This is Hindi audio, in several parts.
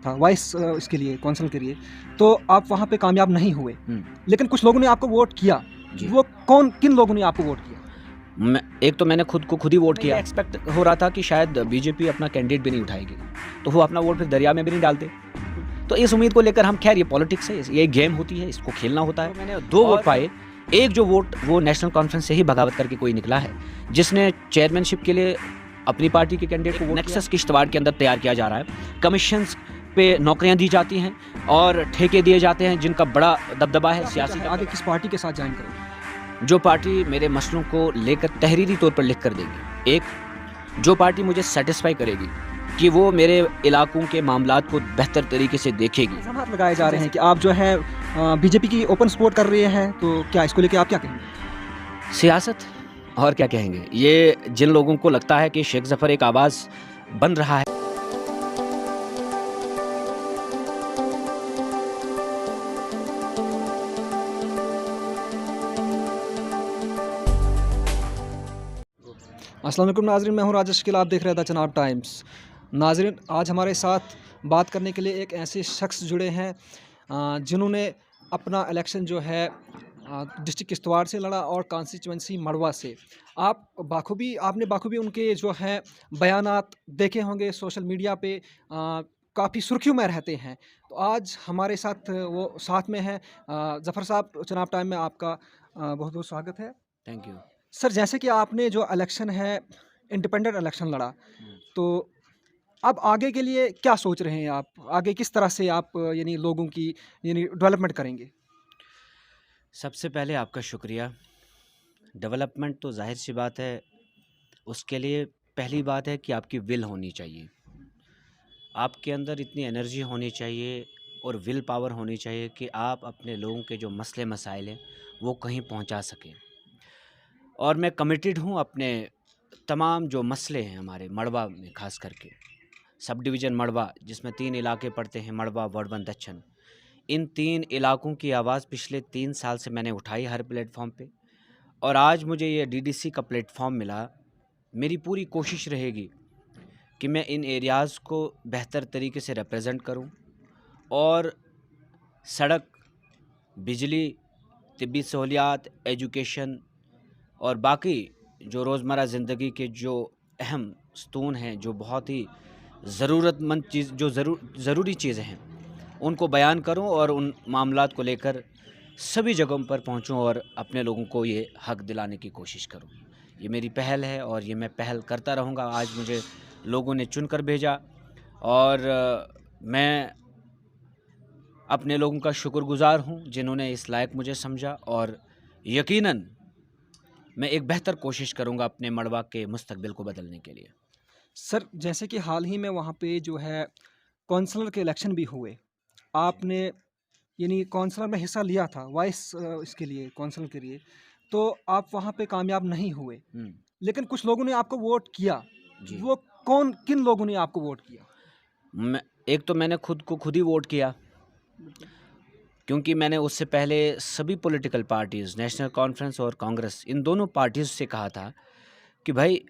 था वाइस इसके लिए कौंसिल के लिए, तो आप वहाँ पे कामयाब नहीं हुए, लेकिन कुछ लोगों ने आपको वोट किया। जी। वो किन लोगों ने आपको वोट किया? एक तो मैंने खुद को खुद ही वोट किया। एक्सपेक्ट हो रहा था कि शायद बीजेपी अपना कैंडिडेट भी नहीं उठाएगी, तो वो अपना वोट फिर दरिया में भी नहीं डालते। तो इस उम्मीद को लेकर हम, खैर ये पॉलिटिक्स है, ये गेम होती है, इसको खेलना होता है। तो मैंने 2 वोट पाए। एक जो वोट वो नेशनल कॉन्फ्रेंस से ही बगावत करके कोई निकला है, जिसने चेयरमैनशिप के लिए अपनी पार्टी के कैंडिडेट को नेक्सस किश्तवाड़ के अंदर तैयार किया जा रहा है। कमीशंस पे नौकरियां दी जाती हैं और ठेके दिए जाते हैं, जिनका बड़ा दबदबा है सियासी। आगे किस पार्टी के साथ ज्वाइन करेंगे? जो पार्टी मेरे मसलों को लेकर तहरीरी तौर पर लिख कर देगी, एक जो पार्टी मुझे सेटिस्फाई करेगी कि वो मेरे इलाकों के मामलात को बेहतर तरीके से देखेगी। इल्ज़ामात लगाए जा रहे हैं कि आप जो है बीजेपी की ओपन सपोर्ट कर रहे हैं, तो क्या इसको लेके आप क्या कहेंगे? सियासत और क्या कहेंगे, ये जिन लोगों को लगता है कि शेख ज़फ़र एक आवाज़ बन रहा है। अस्सलाम वालेकुम नाज़रीन, मैं हूं राजेश शकील, आप देख रहे थे चनाब टाइम्स। नाज़रीन, आज हमारे साथ बात करने के लिए एक ऐसे शख्स जुड़े हैं जिन्होंने अपना इलेक्शन जो है डिस्ट्रिक्ट किश्तवाड़ से लड़ा और कॉन्स्टिट्यूंसी मड़वा से। आपने बाखूबी उनके जो हैं बयानात देखे होंगे सोशल मीडिया पे, काफ़ी सुर्खियों में रहते हैं। तो आज हमारे साथ वो साथ में हैं। ज़फ़र साहब, चनाब टाइम में आपका बहुत बहुत स्वागत है। Thank you. सर, जैसे कि आपने जो इलेक्शन है इंडिपेंडेंट इलेक्शन लड़ा, तो अब आगे के लिए क्या सोच रहे हैं आप? आगे किस तरह से आप यानी लोगों की यानी डेवलपमेंट करेंगे? सबसे पहले आपका शुक्रिया। डेवलपमेंट तो ज़ाहिर सी बात है, उसके लिए पहली बात है कि आपकी विल होनी चाहिए। आपके अंदर इतनी एनर्जी होनी चाहिए और विल पावर होनी चाहिए कि आप अपने लोगों के जो मसले मसाइल हैं वो कहीं पहुंचा सकें। और मैं कमिटेड हूं अपने तमाम जो मसले हैं हमारे मड़वा में, ख़ास करके सब डिवीज़न मड़वा, जिसमें 3 इलाके पड़ते हैं, मड़वा, वड़वन, दच्छन। इन 3 इलाकों की आवाज़ पिछले 3 साल से मैंने उठाई हर प्लेटफॉर्म पे, और आज मुझे ये डीडीसी का प्लेटफॉर्म मिला। मेरी पूरी कोशिश रहेगी कि मैं इन एरियाज़ को बेहतर तरीके से रिप्रेजेंट करूं और सड़क, बिजली, तिब्बी सहूलियात, एजुकेशन और बाकी जो रोज़मर्रा ज़िंदगी के जो अहम स्तून हैं, जो बहुत ही ज़रूरतमंद चीज़, जो ज़रूरी चीज़ें हैं, उनको बयान करूं और उन मामलात को लेकर सभी जगहों पर पहुंचूं और अपने लोगों को ये हक दिलाने की कोशिश करूं। ये मेरी पहल है और ये मैं पहल करता रहूंगा। आज मुझे लोगों ने चुनकर भेजा और मैं अपने लोगों का शुक्रगुज़ार हूं जिन्होंने इस लायक मुझे समझा, और यकीनन मैं एक बेहतर कोशिश करूंगा अपने मड़वा के मुस्तकबिल को बदलने के लिए। सर, जैसे कि हाल ही में वहाँ पे जो है काउंसलर के इलेक्शन भी हुए। आपने यानी काउंसलर में हिस्सा लिया था वाइस इसके लिए काउंसलर के लिए, तो आप वहाँ पे कामयाब नहीं हुए, लेकिन कुछ लोगों ने आपको वोट किया। जी। वो किन लोगों ने आपको वोट किया? एक तो मैंने खुद को खुद ही वोट किया, क्योंकि मैंने उससे पहले सभी पॉलिटिकल पार्टीज़, नेशनल कॉन्फ्रेंस और कांग्रेस, इन दोनों पार्टीज़ से कहा था कि भाई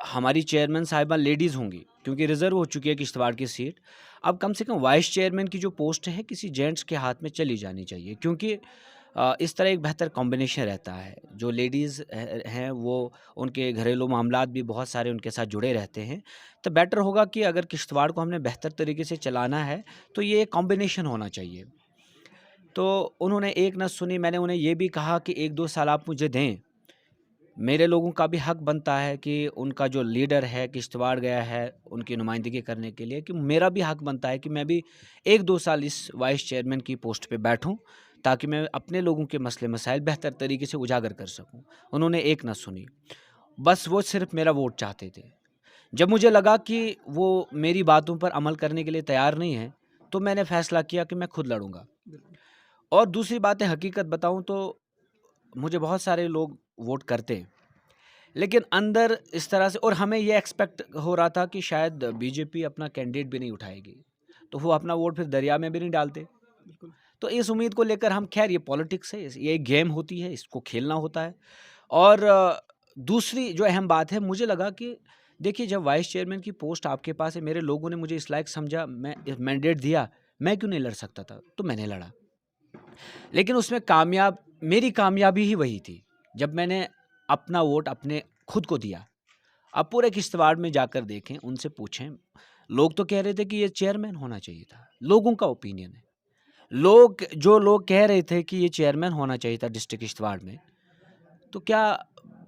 हमारी चेयरमैन साहिबा लेडीज़ होंगी, क्योंकि रिज़र्व हो चुकी है किश्तवाड़ की सीट। अब कम से कम वाइस चेयरमैन की जो पोस्ट है किसी जेंट्स के हाथ में चली जानी चाहिए, क्योंकि इस तरह एक बेहतर कॉम्बिनेशन रहता है। जो लेडीज़ हैं वो, उनके घरेलू मामलात भी बहुत सारे उनके साथ जुड़े रहते हैं। तो बेटर होगा कि अगर किश्तवाड़ को हमने बेहतर तरीके से चलाना है तो ये कॉम्बिनेशन होना चाहिए। तो उन्होंने एक न सुनी। मैंने उन्हें ये भी कहा कि 1-2 साल आप मुझे दें, मेरे लोगों का भी हक बनता है कि उनका जो लीडर है किश्तवाड़ गया है उनकी नुमाइंदगी करने के लिए, कि मेरा भी हक बनता है कि मैं भी 1-2 साल इस वाइस चेयरमैन की पोस्ट पे बैठूं, ताकि मैं अपने लोगों के मसले मसाइल बेहतर तरीके से उजागर कर सकूं। उन्होंने एक न सुनी, बस वो सिर्फ मेरा वोट चाहते थे। जब मुझे लगा कि वो मेरी बातों पर अमल करने के लिए तैयार नहीं है, तो मैंने फ़ैसला किया कि मैं खुद लड़ूंगा। और दूसरी बात है, हकीकत बताऊं तो मुझे बहुत सारे लोग वोट करते हैं, लेकिन अंदर इस तरह से, और हमें ये एक्सपेक्ट हो रहा था कि शायद बीजेपी अपना कैंडिडेट भी नहीं उठाएगी, तो वो अपना वोट फिर दरिया में भी नहीं डालते। तो इस उम्मीद को लेकर हम, खैर ये पॉलिटिक्स है, ये एक गेम होती है, इसको खेलना होता है। और दूसरी जो अहम बात है, मुझे लगा कि देखिए, जब वाइस चेयरमैन की पोस्ट आपके पास है, मेरे लोगों ने मुझे इस लायक समझा, मैं मैंडेट दिया, मैं क्यों नहीं लड़ सकता था? तो मैंने लड़ा। लेकिन उसमें मेरी कामयाबी ही वही थी, जब मैंने अपना वोट अपने खुद को दिया। आप पूरे किश्तवाड़ में जाकर देखें, उनसे पूछें, लोग तो कह रहे थे कि ये चेयरमैन होना चाहिए था। लोगों का ओपिनियन है। जो लोग कह रहे थे कि ये चेयरमैन होना चाहिए था डिस्ट्रिक्ट किश्तवाड़ में, तो क्या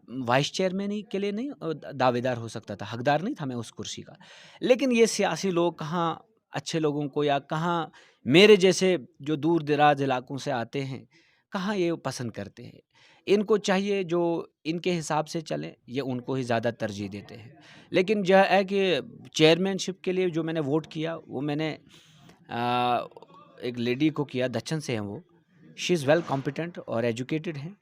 वाइस चेयरमैन ही के लिए नहीं दावेदार हो सकता था? हकदार नहीं था मैं उस कुर्सी का? लेकिन ये सियासी लोग कहाँ अच्छे लोगों को, या कहाँ मेरे जैसे जो दूर दराज इलाकों से आते हैं, कहाँ ये पसंद करते हैं। इनको चाहिए जो इनके हिसाब से चले, ये उनको ही ज़्यादा तरजीह देते हैं। लेकिन यह है कि चेयरमैनशिप के लिए जो मैंने वोट किया, वो मैंने एक लेडी को किया, दक्षिण से हैं वो। शी इज़ वेल कॉम्पिटेंट और एजुकेटेड हैं,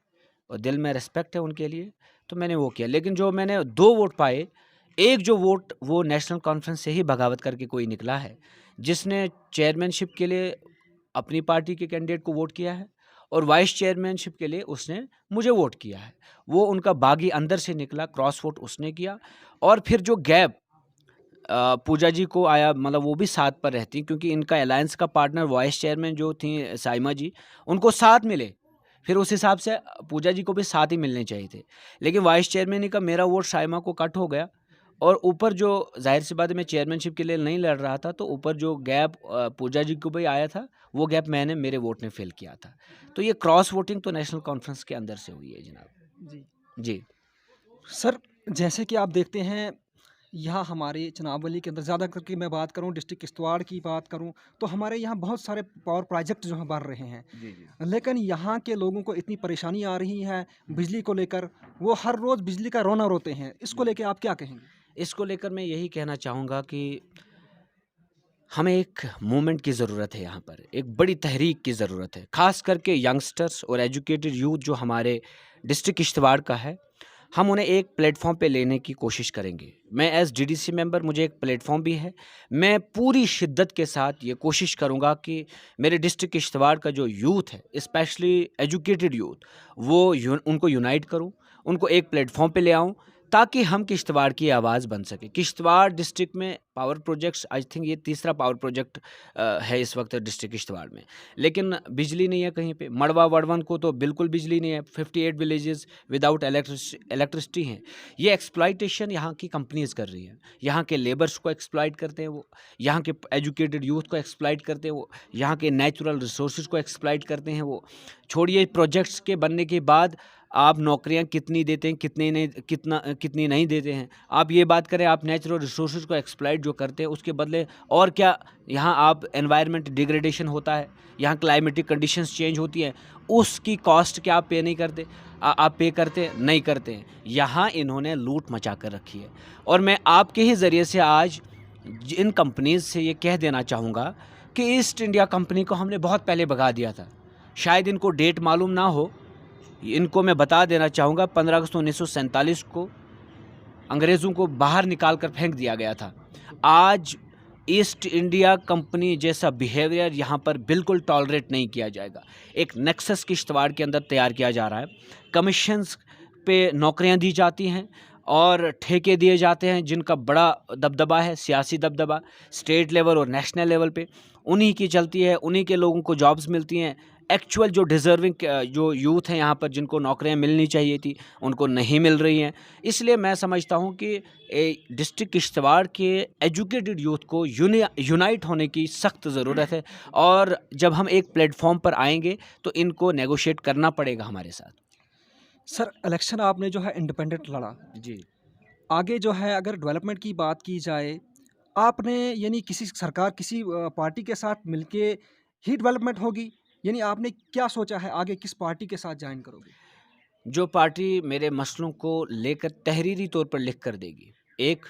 और दिल में रिस्पेक्ट है उनके लिए, तो मैंने वो किया। लेकिन जो मैंने 2 वोट पाए, एक जो वोट वो नेशनल कॉन्फ्रेंस से ही बगावत करके कोई निकला है, जिसने चेयरमैनशिप के लिए अपनी पार्टी के कैंडिडेट को वोट किया है, और वाइस चेयरमैनशिप के लिए उसने मुझे वोट किया है। वो उनका बागी अंदर से निकला, क्रॉस वोट उसने किया। और फिर जो गैप पूजा जी को आया, मतलब वो भी साथ पर रहती, क्योंकि इनका अलायंस का पार्टनर वाइस चेयरमैन जो थी साइमा जी, उनको साथ मिले। फिर उस हिसाब से पूजा जी को भी साथ ही मिलने चाहिए थे। लेकिन वाइस चेयरमैन का मेरा वोट साइमा को कट हो गया, और ऊपर जो ज़ाहिर सी बात है, मैं चेयरमैनशिप के लिए नहीं लड़ रहा था, तो ऊपर जो गैप पूजा जी को भी आया था, वो गैप मेरे वोट ने फिल किया था। तो ये क्रॉस वोटिंग तो नेशनल कॉन्फ्रेंस के अंदर से हुई है जनाब। जी। जी। सर, जैसे कि आप देखते हैं, यहाँ हमारे चनाबवली के अंदर ज़्यादा करके मैं बात करूँ, डिस्ट्रिक्ट किश्तवाड़ की बात करूँ, तो हमारे यहाँ बहुत सारे पावर प्रोजेक्ट जो हैं बन रहे हैं। जी, जी। लेकिन यहाँ के लोगों को इतनी परेशानी आ रही है बिजली को लेकर, वो हर रोज़ बिजली का रोना रोते हैं। इसको लेके आप क्या कहेंगे? इसको लेकर मैं यही कहना चाहूँगा कि हमें एक मूवमेंट की ज़रूरत है यहाँ पर, एक बड़ी तहरीक की ज़रूरत है। ख़ास करके यंगस्टर्स और एजुकेटेड यूथ जो हमारे डिस्ट्रिक्ट किश्तवाड़ का है, हम उन्हें एक प्लेटफ़ॉर्म पे लेने की कोशिश करेंगे। मैं एज़ डीडीसी मेंबर, मुझे एक प्लेटफ़ॉर्म भी है। मैं पूरी शिद्दत के साथ ये कोशिश करूँगा कि मेरे डिस्ट्रिक्ट किश्तवाड़ का जो यूथ है, स्पेशली एजुकेटेड यूथ, उनको यूनाइट करूँ, उनको एक प्लेटफ़ॉर्म पे ले आऊँ, ताकि हम किश्तवाड़ की आवाज़ बन सके। किश्तवाड़ डिस्ट्रिक्ट में पावर प्रोजेक्ट्स, आई थिंक ये तीसरा पावर प्रोजेक्ट है इस वक्त डिस्ट्रिक्ट किश्तवाड़ में, लेकिन बिजली नहीं है कहीं पे। मड़वा वड़वन को तो बिल्कुल बिजली नहीं है, 58 विलेजेस विदाउट इलेक्ट्रिसिटी हैं। ये एक्सप्लॉइटेशन यहाँ की कंपनीज कर रही हैं, यहाँ के लेबर्स को एक्सप्लॉइट करते हैं वो, यहाँ के एजुकेटेड यूथ को एक्सप्लॉइट करते हैं वो, यहाँ के नेचुरल रिसोर्सेज को एक्सप्लॉइट करते हैं वो। छोड़िए प्रोजेक्ट्स के बनने के बाद आप नौकरियां कितनी देते हैं, कितनी नहीं देते हैं। आप ये बात करें, आप नेचुरल रिसोर्सेज को एक्सप्लॉइट जो करते हैं, उसके बदले और क्या यहाँ आप एनवायरनमेंट डिग्रेडेशन होता है, यहाँ क्लाइमेटिक कंडीशंस चेंज होती हैं, उसकी कॉस्ट क्या आप पे नहीं करते? आप पे करते नहीं करते हैं। यहाँ इन्होंने लूट मचा कर रखी है, और मैं आपके ही ज़रिए से आज इन कंपनीज से ये कह देना चाहूँगा कि ईस्ट इंडिया कंपनी को हमने बहुत पहले भगा दिया था। शायद इनको डेट मालूम ना हो, इनको मैं बता देना चाहूँगा, 15 अगस्त 1947 को अंग्रेज़ों को बाहर निकाल कर फेंक दिया गया था। आज ईस्ट इंडिया कंपनी जैसा बिहेवियर यहाँ पर बिल्कुल टॉलरेट नहीं किया जाएगा। एक नेक्सस किश्तवाड़ के अंदर तैयार किया जा रहा है। कमीशंस पे नौकरियाँ दी जाती हैं और ठेके दिए जाते हैं, जिनका बड़ा दबदबा है, सियासी दबदबा, स्टेट लेवल और नेशनल लेवल पे उन्हीं की चलती है, उन्हीं के लोगों को जॉब्स मिलती हैं। एक्चुअल जो डिज़र्विंग जो यूथ हैं यहाँ पर, जिनको नौकरियाँ मिलनी चाहिए थी, उनको नहीं मिल रही हैं। इसलिए मैं समझता हूँ कि डिस्ट्रिक्ट किश्तवाड़ के एजुकेटेड यूथ को यूनाइट होने की सख्त ज़रूरत है, और जब हम एक प्लेटफॉर्म पर आएंगे तो इनको नेगोशिएट करना पड़ेगा हमारे साथ। सर, इलेक्शन आपने जो है इंडिपेंडेंट लड़ा। जी। आगे जो है अगर डेवलपमेंट की बात की जाए, आपने यानी किसी सरकार, किसी पार्टी के साथ मिलके ही डेवलपमेंट होगी? यानी आपने क्या सोचा है आगे किस पार्टी के साथ जॉइन करोगे? जो पार्टी मेरे मसलों को लेकर तहरीरी तौर पर लिख कर देगी, एक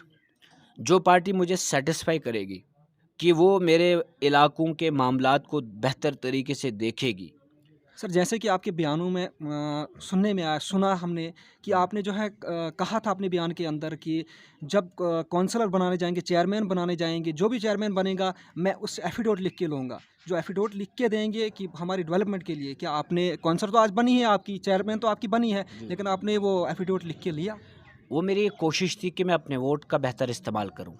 जो पार्टी मुझे सेटिस्फाई करेगी कि वो मेरे इलाकों के मामलात को बेहतर तरीके से देखेगी। सर, जैसे कि आपके बयानों में सुनने में आया, सुना हमने कि आपने जो है कहा था अपने बयान के अंदर कि जब काउंसलर बनाने जाएंगे, चेयरमैन बनाने जाएंगे, जो भी चेयरमैन बनेगा मैं उस एफिडेविट लिख के लूँगा, जो एफिडेविट लिख के देंगे कि हमारी डेवलपमेंट के लिए। क्या आपने, काउंसलर तो आज बनी है आपकी, चेयरमैन तो आपकी बनी है, जी। लेकिन आपने वो एफिडेविट लिख के लिया? वो मेरी एक कोशिश थी कि मैं अपने वोट का बेहतर इस्तेमाल करूं।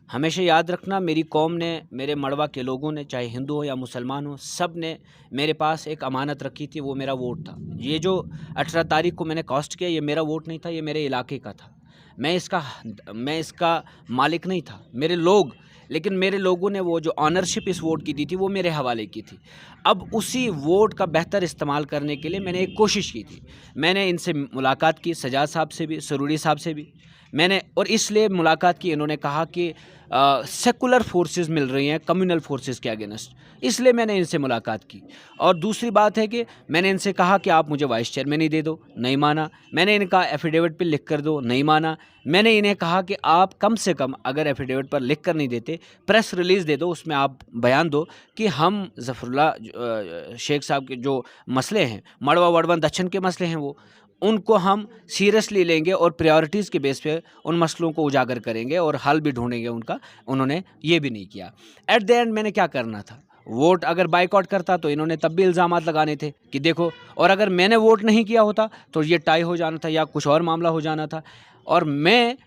हमेशा याद रखना, मेरी कौम ने, मेरे मड़वा के लोगों ने, चाहे हिंदू हो या मुसलमान हो, सब ने मेरे पास एक अमानत रखी थी, वो मेरा वोट था। ये जो 18 तारीख को मैंने कास्ट किया, ये मेरा वोट नहीं था, ये मेरे इलाके का था। मैं इसका मालिक नहीं था, मेरे लोग, लेकिन मेरे लोगों ने वो जो ऑनरशिप इस वोट की दी थी वो मेरे हवाले की थी। अब उसी वोट का बेहतर इस्तेमाल करने के लिए मैंने एक कोशिश की थी। मैंने इनसे मुलाकात की, सजाद साहब से भी, सरूरी साहब से भी मैंने, और इसलिए मुलाकात की, इन्होंने कहा कि सेकुलर फोर्सेस मिल रही हैं कम्युनल फोर्सेस के अगेंस्ट, इसलिए मैंने इनसे मुलाकात की। और दूसरी बात है कि मैंने इनसे कहा कि आप मुझे वाइस चेयरमैन ही दे दो, नहीं माना। मैंने इनका एफिडेविट पे लिख कर दो, नहीं माना। मैंने इन्हें कहा कि आप कम से कम अगर एफिडेविट पर लिख कर नहीं देते, प्रेस रिलीज़ दे दो, उसमें आप बयान दो कि हम ज़फ़रुल्लाह शेख साहब के जो मसले हैं, मड़वा वड़वन दच्छन के मसले हैं, वो उनको हम सीरियसली लेंगे और प्रायोरिटीज़ के बेस पे उन मसलों को उजागर करेंगे और हल भी ढूंढेंगे उनका। उन्होंने ये भी नहीं किया। एट द एंड मैंने क्या करना था, वोट अगर बाइकआउट करता तो इन्होंने तब भी इल्ज़ामात लगाने थे कि देखो, और अगर मैंने वोट नहीं किया होता तो ये टाई हो जाना था या कुछ और मामला हो जाना था। और मैं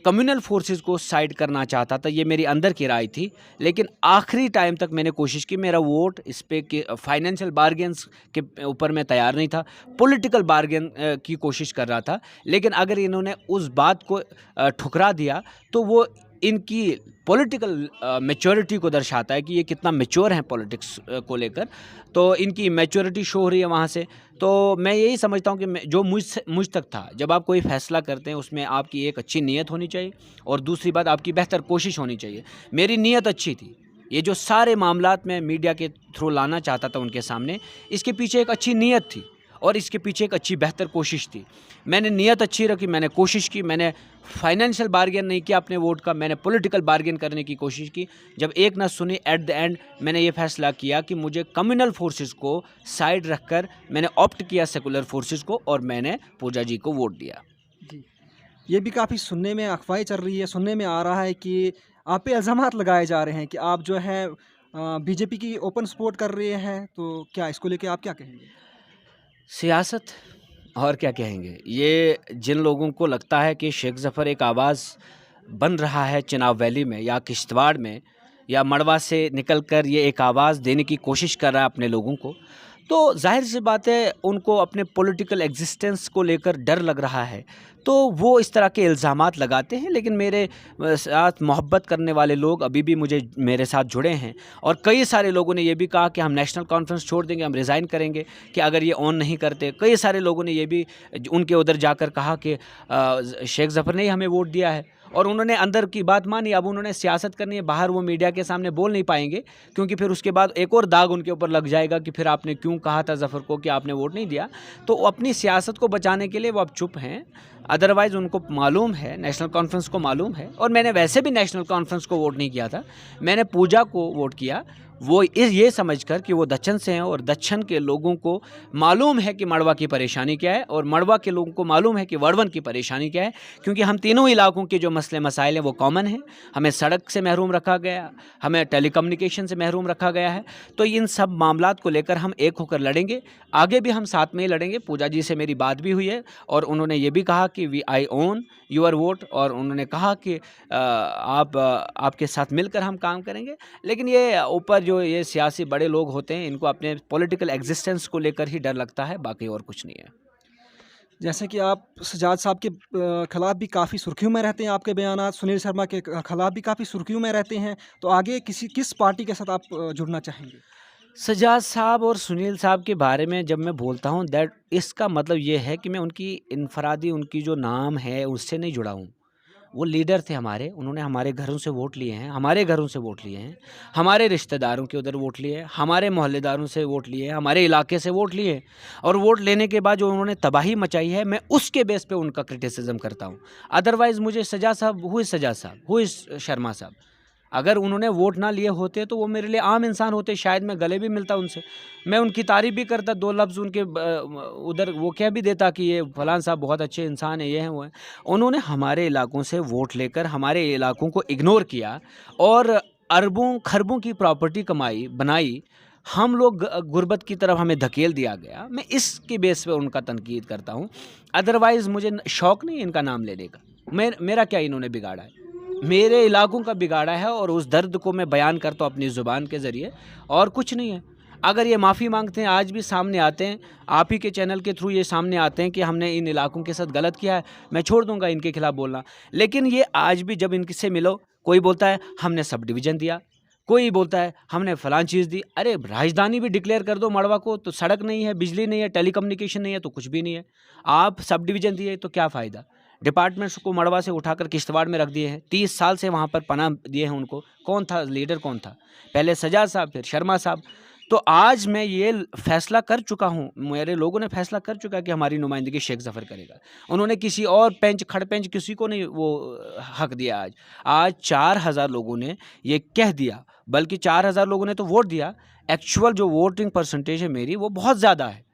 कम्युनल फोर्सेस को साइड करना चाहता था, ये मेरी अंदर की राय थी। लेकिन आखिरी टाइम तक मैंने कोशिश की, मेरा वोट इस पे कि फाइनेंशियल बार्गेन्स के ऊपर मैं तैयार नहीं था, पॉलिटिकल बार्गेन की कोशिश कर रहा था। लेकिन अगर इन्होंने उस बात को ठुकरा दिया तो वो इनकी पॉलिटिकल मैच्योरिटी को दर्शाता है कि ये कितना मैच्योर हैं पॉलिटिक्स को लेकर। तो इनकी मैच्योरिटी शो हो रही है वहाँ से। तो मैं यही समझता हूँ कि जो मुझ तक था, जब आप कोई फ़ैसला करते हैं उसमें आपकी एक अच्छी नीयत होनी चाहिए और दूसरी बात आपकी बेहतर कोशिश होनी चाहिए। मेरी नीयत अच्छी थी। ये जो सारे मामलात मैं मीडिया के थ्रू लाना चाहता था उनके सामने, इसके पीछे एक अच्छी नीयत थी और इसके पीछे एक अच्छी बेहतर कोशिश थी। मैंने नीयत अच्छी रखी, मैंने कोशिश की, मैंने फाइनेंशियल बार्गेन नहीं किया अपने वोट का, मैंने पॉलिटिकल बार्गेन करने की कोशिश की। जब एक ना सुनी, एट द एंड मैंने ये फैसला किया कि मुझे कम्युनल फोर्सेस को साइड रखकर मैंने ऑप्ट किया सेकुलर फोर्सेस को, और मैंने पूजा जी को वोट दिया। जी। ये भी काफ़ी सुनने में अफ़वाहें चल रही है, सुनने में आ रहा है कि आप पे इल्ज़ामात लगाए जा रहे हैं कि आप जो है बीजेपी की ओपन सपोर्ट कर रहे हैं, तो क्या इसको लेके आप क्या कहेंगे? सियासत, और क्या कहेंगे। ये जिन लोगों को लगता है कि शेख ज़फ़र एक आवाज़ बन रहा है चिनाब वैली में या किश्तवाड़ में या मड़वा से निकल कर ये एक आवाज़ देने की कोशिश कर रहा है अपने लोगों को, तो ज़ाहिर सी बात है उनको अपने पॉलिटिकल एग्जिस्टेंस को लेकर डर लग रहा है, तो वो इस तरह के इल्ज़ामात लगाते हैं। लेकिन मेरे साथ मोहब्बत करने वाले लोग अभी भी मेरे साथ जुड़े हैं, और कई सारे लोगों ने ये भी कहा कि हम नेशनल कॉन्फ्रेंस छोड़ देंगे, हम रिज़ाइन करेंगे कि अगर ये ऑन नहीं करते। कई सारे लोगों ने ये भी उनके उधर जाकर कहा कि शेख ज़फ़र ने ही हमें वोट दिया है, और उन्होंने अंदर की बात मानी। अब उन्होंने सियासत करनी है, बाहर वो मीडिया के सामने बोल नहीं पाएंगे, क्योंकि फिर उसके बाद एक और दाग उनके ऊपर लग जाएगा कि फिर आपने क्यों कहा था ज़फ़र को कि आपने वोट नहीं दिया। तो अपनी सियासत को बचाने के लिए वो अब चुप हैं। अदरवाइज़ उनको मालूम है, नेशनल कॉन्फ्रेंस को मालूम है, और मैंने वैसे भी नेशनल कॉन्फ्रेंस को वोट नहीं किया था, मैंने पूजा को वोट किया। वो ये समझकर कि वो दच्छन से हैं और दच्छन के लोगों को मालूम है कि मड़वा की परेशानी क्या है, और मड़वा के लोगों को मालूम है कि वड़वन की परेशानी क्या है, क्योंकि हम तीनों इलाकों के जो मसले मसाइल हैं वो कॉमन हैं। हमें सड़क से महरूम रखा गया, हमें टेलीकम्युनिकेशन से महरूम रखा गया है। तो इन सब मामलात को लेकर हम एक होकर लड़ेंगे, आगे भी हम साथ में ही लड़ेंगे। पूजा जी से मेरी बात भी हुई है, और उन्होंने ये भी कहा कि आई ओन योर वोट, और उन्होंने कहा कि आपके साथ मिलकर हम काम करेंगे। लेकिन ये ऊपर जो ये सियासी बड़े लोग होते हैं, इनको अपने पॉलिटिकल एग्जिस्टेंस को लेकर ही डर लगता है, बाकी और कुछ नहीं है। जैसे कि आप सजाद साहब के खिलाफ भी काफ़ी सुर्खियों में रहते हैं, आपके बयानात सुनील शर्मा के खिलाफ भी काफ़ी सुर्खियों में रहते हैं, तो आगे किस पार्टी के साथ आप जुड़ना चाहेंगे? सजाद साहब और सुनील साहब के बारे में जब मैं बोलता हूँ, दैट इसका मतलब ये है कि मैं उनकी इनफरादी, उनकी जो नाम है उससे नहीं जुड़ा हूँ। वो लीडर थे हमारे, उन्होंने हमारे घरों से वोट लिए हैं, हमारे घरों से वोट लिए हैं, हमारे रिश्तेदारों के उधर वोट लिए हैं, हमारे मोहल्लेदारों से वोट लिए हैं, हमारे इलाके से वोट लिए हैं, और वोट लेने के बाद जो उन्होंने तबाही मचाई है, मैं उसके बेस पे उनका क्रिटिसिज्म करता हूँ। अदरवाइज़ मुझे सजाद साहब, हु इज़ शर्मा साहब, अगर उन्होंने वोट ना लिए होते तो वो मेरे लिए आम इंसान होते, शायद मैं गले भी मिलता उनसे, मैं उनकी तारीफ़ भी करता, 2 लफ्ज़ उनके उधर वो कह भी देता कि ये फलान साहब बहुत अच्छे इंसान हैं, ये हैं, वो हैं। उन्होंने हमारे इलाकों से वोट लेकर हमारे इलाकों को इग्नोर किया और अरबों खरबों की प्रॉपर्टी बनाई, हम लोग गुर्बत की तरफ हमें धकेल दिया गया। मैं इसके बेस पे उनका तनकीद करता हूँ। अदरवाइज़ मुझे शौक़ नहीं है इनका नाम लेने का। मेरा क्या इन्होंने बिगाड़ा है? मेरे इलाकों का बिगाड़ा है और उस दर्द को मैं बयान करता हूँ अपनी ज़ुबान के ज़रिए, और कुछ नहीं है। अगर ये माफ़ी मांगते हैं, आज भी सामने आते हैं, आप ही के चैनल के थ्रू ये सामने आते हैं कि हमने इन इलाकों के साथ गलत किया है, मैं छोड़ दूंगा इनके खिलाफ बोलना। लेकिन ये आज भी जब इनसे मिलो, कोई बोलता है हमने सब डिवीज़न दिया, कोई बोलता है हमने फलां चीज़ दी। अरे राजधानी भी डिक्लेयर कर दो मड़वा को, तो सड़क नहीं है, बिजली नहीं है, टेलीकम्युनिकेशन नहीं है, तो कुछ भी नहीं है। आप सब डिवीज़न दिए तो क्या फ़ायदा? डिपार्टमेंट्स को मड़वा से उठाकर किश्तवाड़ में रख दिए हैं। 30 साल से वहाँ पर पनाह दिए हैं उनको। कौन था लीडर, कौन था? पहले सजाद साहब, फिर शर्मा साहब। तो आज मैं ये फैसला कर चुका हूँ, मेरे लोगों ने फैसला कर चुका है कि हमारी नुमाइंदगी शेख ज़फ़र करेगा। उन्होंने किसी और पेंच खड़पेंच किसी को नहीं वो हक दिया। आज 4000 लोगों ने ये कह दिया, बल्कि 4000 लोगों ने तो वोट दिया। एक्चुअल जो वोटिंग परसेंटेज है मेरी, वो बहुत ज़्यादा है।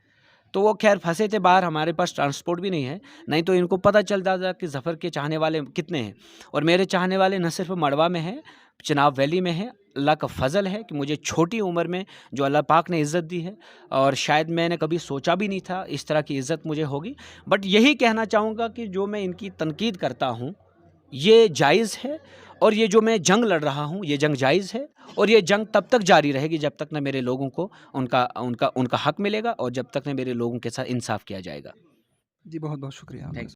तो वो खैर फंसे थे बाहर, हमारे पास ट्रांसपोर्ट भी नहीं है, नहीं तो इनको पता चल जाता कि ज़फ़र के चाहने वाले कितने हैं। और मेरे चाहने वाले न सिर्फ मड़वा में हैं, चिनाब वैली में है। अल्लाह का फ़ज़ल है कि मुझे छोटी उम्र में जो अल्लाह पाक ने इज़्ज़त दी है, और शायद मैंने कभी सोचा भी नहीं था इस तरह की इज़्ज़त मुझे होगी। बट यही कहना चाहूँगा कि जो मैं इनकी तनकीद करता हूँ, ये जायज़ है, और ये जो मैं जंग लड़ रहा हूँ, ये जंग जायज़ है, और ये जंग तब तक जारी रहेगी जब तक न मेरे लोगों को उनका उनका उनका हक मिलेगा, और जब तक न मेरे लोगों के साथ इंसाफ़ किया जाएगा। जी, बहुत-बहुत शुक्रिया आपका। थैंक